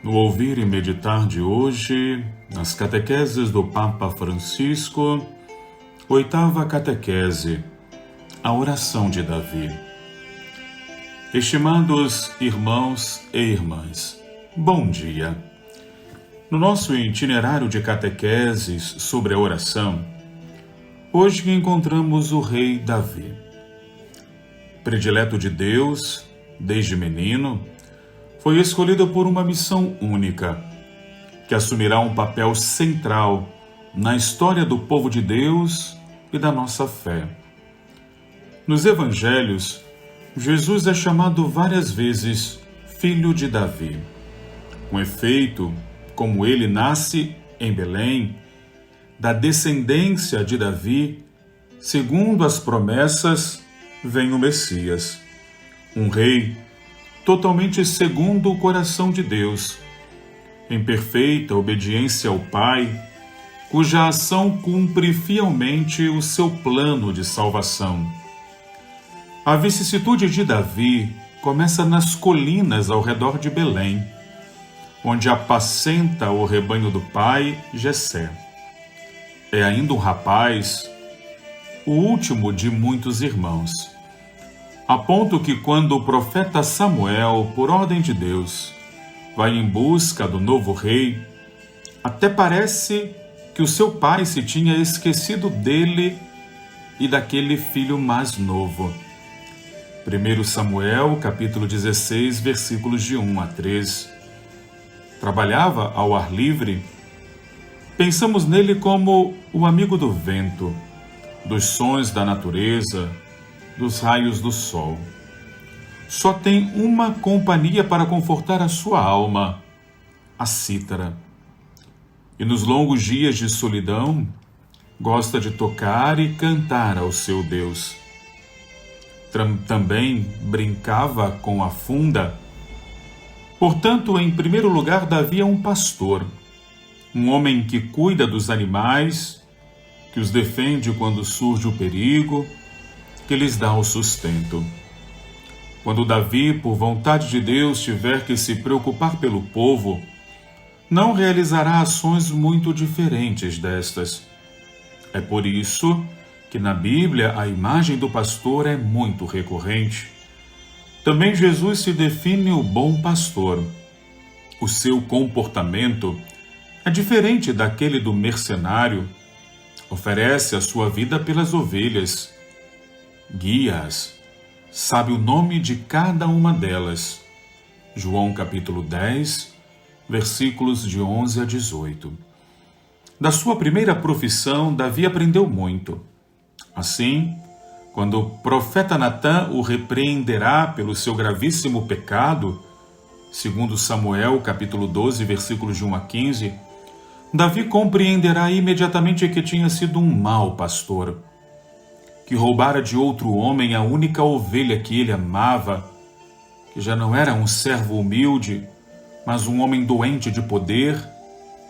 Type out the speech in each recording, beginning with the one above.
No ouvir e meditar de hoje, nas catequeses do Papa Francisco, oitava catequese, a oração de Davi. Estimados irmãos e irmãs, bom dia. No nosso itinerário de catequeses sobre a oração, hoje encontramos o rei Davi. Predileto de Deus, desde menino, foi escolhido por uma missão única, que assumirá um papel central na história do povo de Deus e da nossa fé. Nos evangelhos, Jesus é chamado várias vezes Filho de Davi. Com efeito, como ele nasce em Belém, da descendência de Davi, segundo as promessas, vem o Messias, um rei totalmente segundo o coração de Deus, em perfeita obediência ao Pai, cuja ação cumpre fielmente o seu plano de salvação. A vicissitude de Davi começa nas colinas ao redor de Belém, onde apacenta o rebanho do pai Jessé. É ainda um rapaz, o último de muitos irmãos, a ponto que quando o profeta Samuel, por ordem de Deus, vai em busca do novo rei, até parece que o seu pai se tinha esquecido dele e daquele filho mais novo. 1 Samuel, capítulo 16, versículos de 1 a 3. Trabalhava ao ar livre. Pensamos nele como o amigo do vento, dos sons da natureza, dos raios do sol. Só tem uma companhia para confortar a sua alma, a cítara. E nos longos dias de solidão, gosta de tocar e cantar ao seu Deus. Também brincava com a funda. Portanto, em primeiro lugar, Davi é um pastor, um homem que cuida dos animais, que os defende quando surge o perigo, que lhes dá o sustento. Quando Davi, por vontade de Deus, tiver que se preocupar pelo povo, não realizará ações muito diferentes destas. É por isso que na Bíblia a imagem do pastor é muito recorrente. Também Jesus se define o bom pastor. O seu comportamento é diferente daquele do mercenário. Oferece a sua vida pelas ovelhas, guia-as, sabe o nome de cada uma delas. João capítulo 10, versículos de 11 a 18. Da sua primeira profissão, Davi aprendeu muito. Assim, quando o profeta Natã o repreenderá pelo seu gravíssimo pecado, segundo Samuel capítulo 12, versículos de 1 a 15, Davi compreenderá imediatamente que tinha sido um mau pastor, que roubara de outro homem a única ovelha que ele amava, que já não era um servo humilde, mas um homem doente de poder,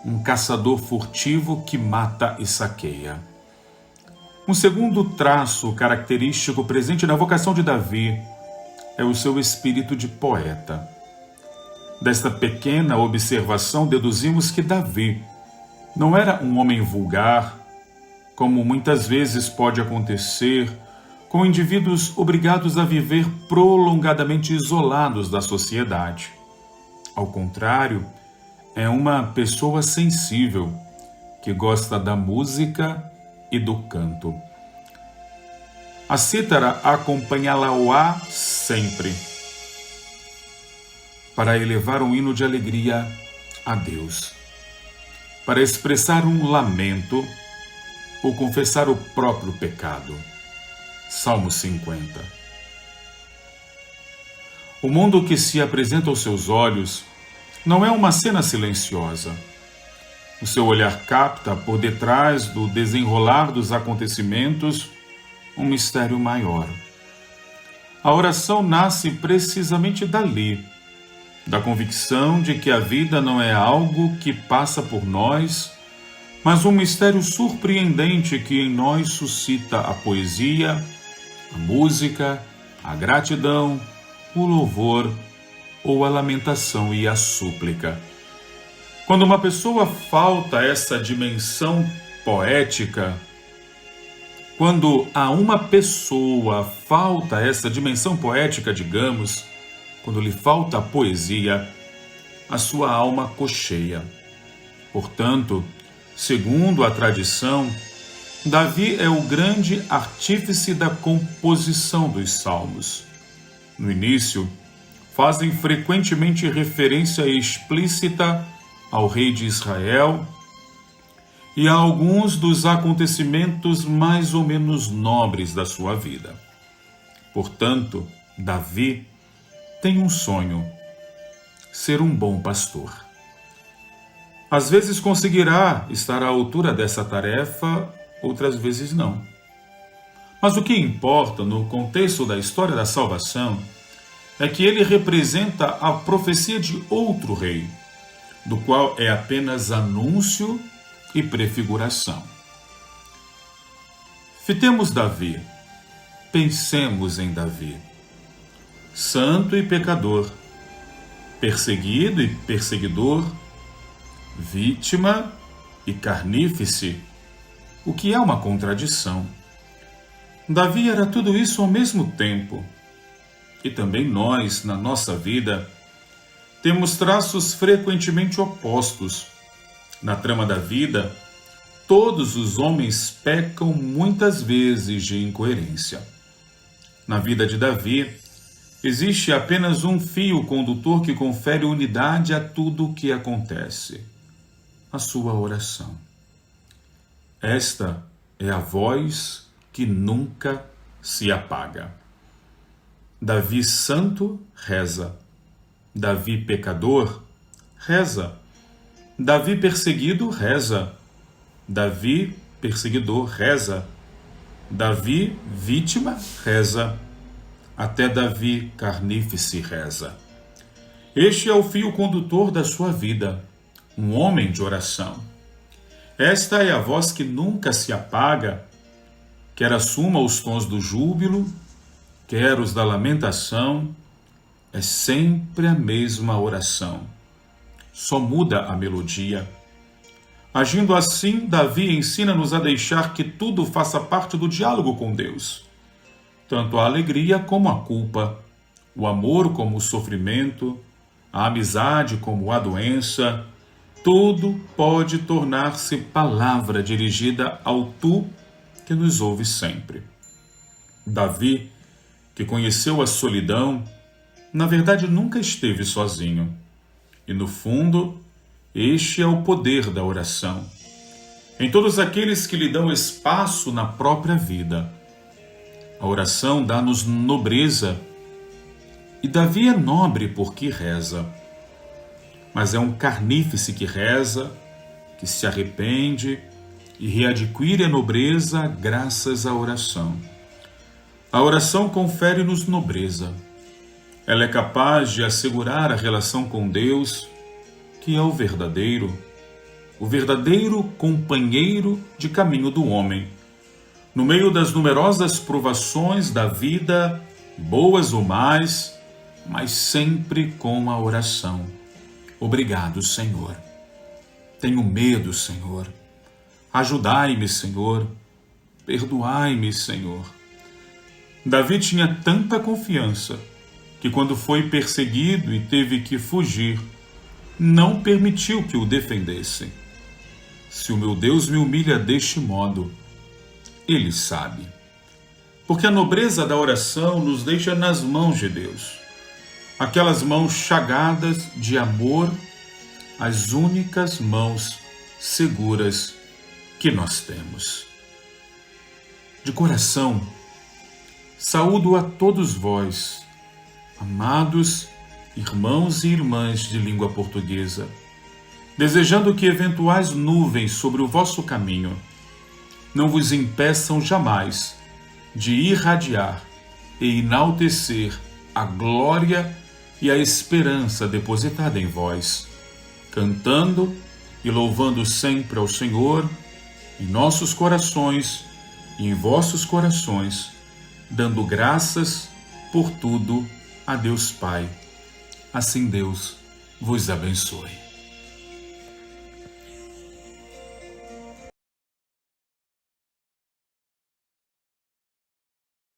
um caçador furtivo que mata e saqueia. Um segundo traço característico presente na vocação de Davi é o seu espírito de poeta. Desta pequena observação deduzimos que Davi não era um homem vulgar, como muitas vezes pode acontecer com indivíduos obrigados a viver prolongadamente isolados da sociedade. Ao contrário, é uma pessoa sensível, que gosta da música e do canto. A cítara acompanhá-la-á sempre, para elevar um hino de alegria a Deus, para expressar um lamento ou confessar o próprio pecado. Salmo 50. O mundo que se apresenta aos seus olhos não é uma cena silenciosa. O seu olhar capta, por detrás do desenrolar dos acontecimentos, um mistério maior. A oração nasce precisamente dali, da convicção de que a vida não é algo que passa por nós, mas um mistério surpreendente que em nós suscita a poesia, a música, a gratidão, o louvor ou a lamentação e a súplica. Quando uma pessoa falta essa dimensão poética, quando a uma pessoa falta essa dimensão poética, digamos, quando lhe falta a poesia, a sua alma cocheia. Portanto, segundo a tradição, Davi é o grande artífice da composição dos salmos. No início, fazem frequentemente referência explícita ao rei de Israel e a alguns dos acontecimentos mais ou menos nobres da sua vida. Portanto, Davi tem um sonho: ser um bom pastor. Às vezes conseguirá estar à altura dessa tarefa, outras vezes não. Mas o que importa no contexto da história da salvação é que ele representa a profecia de outro rei, do qual é apenas anúncio e prefiguração. Fitemos Davi, pensemos em Davi, santo e pecador, perseguido e perseguidor, vítima e carnífice, o que é uma contradição. Davi era tudo isso ao mesmo tempo. E também nós, na nossa vida, temos traços frequentemente opostos. Na trama da vida, todos os homens pecam muitas vezes de incoerência. Na vida de Davi, existe apenas um fio condutor que confere unidade a tudo o que acontece: a sua oração. Esta é a voz que nunca se apaga. Davi santo reza. Davi pecador reza. Davi perseguido reza. Davi perseguidor reza. Davi vítima reza. Até Davi carnífice reza. Este é o fio condutor da sua vida, um homem de oração. Esta é a voz que nunca se apaga, quer assuma os tons do júbilo, quer os da lamentação, é sempre a mesma oração. Só muda a melodia. Agindo assim, Davi ensina-nos a deixar que tudo faça parte do diálogo com Deus. Tanto a alegria como a culpa, o amor como o sofrimento, a amizade como a doença, tudo pode tornar-se palavra dirigida ao Tu que nos ouve sempre. Davi, que conheceu a solidão, na verdade nunca esteve sozinho. E no fundo, este é o poder da oração. Em todos aqueles que lhe dão espaço na própria vida. A oração dá-nos nobreza. E Davi é nobre porque reza. Mas é um carnífice que reza, que se arrepende e readquire a nobreza graças à oração. A oração confere-nos nobreza. Ela é capaz de assegurar a relação com Deus, que é o verdadeiro companheiro de caminho do homem. No meio das numerosas provações da vida, boas ou más, mas sempre com a oração. Obrigado, Senhor. Tenho medo, Senhor. Ajudai-me, Senhor. Perdoai-me, Senhor. Davi tinha tanta confiança que, quando foi perseguido e teve que fugir, não permitiu que o defendessem. Se o meu Deus me humilha deste modo, Ele sabe. Porque a nobreza da oração nos deixa nas mãos de Deus. Aquelas mãos chagadas de amor, as únicas mãos seguras que nós temos. De coração, saúdo a todos vós, amados irmãos e irmãs de língua portuguesa, desejando que eventuais nuvens sobre o vosso caminho não vos impeçam jamais de irradiar e enaltecer a glória e a esperança depositada em vós, cantando e louvando sempre ao Senhor em nossos corações e em vossos corações, dando graças por tudo a Deus Pai. Assim Deus vos abençoe.